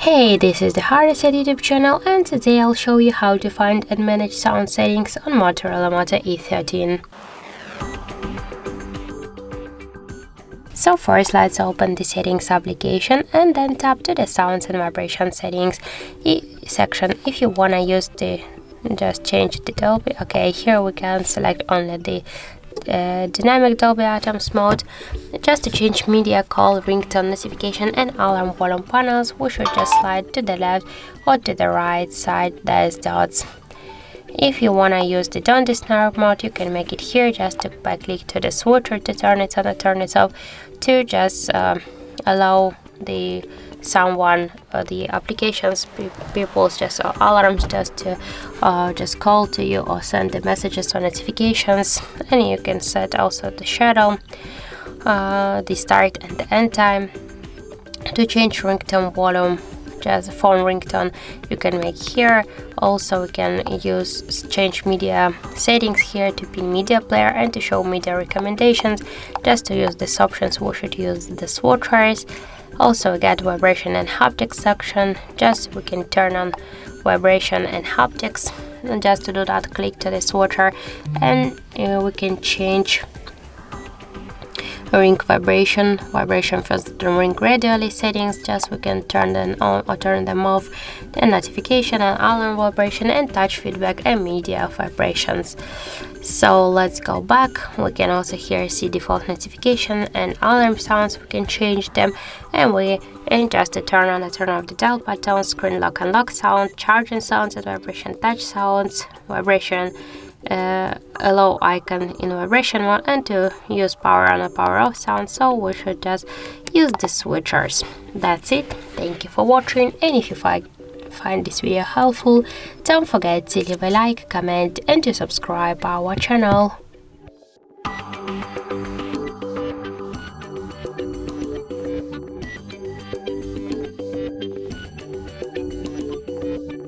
Hey, this is the HardReset YouTube channel, and today I'll show you how to find and manage sound settings on Motorola Moto E13. So first, let's open the settings application and then tap to the sounds and vibration settings section. If you wanna use just change the Dolby. Okay, here we can select only the dynamic Dolby Atoms mode. Just to change media, call, ringtone, notification and alarm volume panels, we should just slide to the left or to the right side, there's dots. If you wanna use the don't disturb mode, you can make it here just by click to the switcher to turn it on or turn it off, to just allow the someone the applications people's just alarms just to just call to you or send the messages or notifications. And you can set also the shadow, the start and the end time. To change ringtone volume, just phone ringtone, you can make here. Also we can change media settings here to pin media player and to show media recommendations. Just to use these options we should use the switchers. Also we get vibration and haptics section. Just we can turn on vibration and haptics, and just to do that click to the switcher and we can change ring vibration first the ring gradually settings. Just we can turn them on or turn them off, the notification and alarm vibration and touch feedback and media vibrations. So let's go back. We can also here see default notification and alarm sounds. We can change them, and just to turn on and turn off the dial button, screen lock and lock sound, charging sounds and vibration touch sounds, vibration allow icon in vibration mode, and to use power on or power off sound. So we should just use the switchers. That's it. Thank you for watching, and if you find this video helpful, don't forget to leave a like, comment and to subscribe our channel.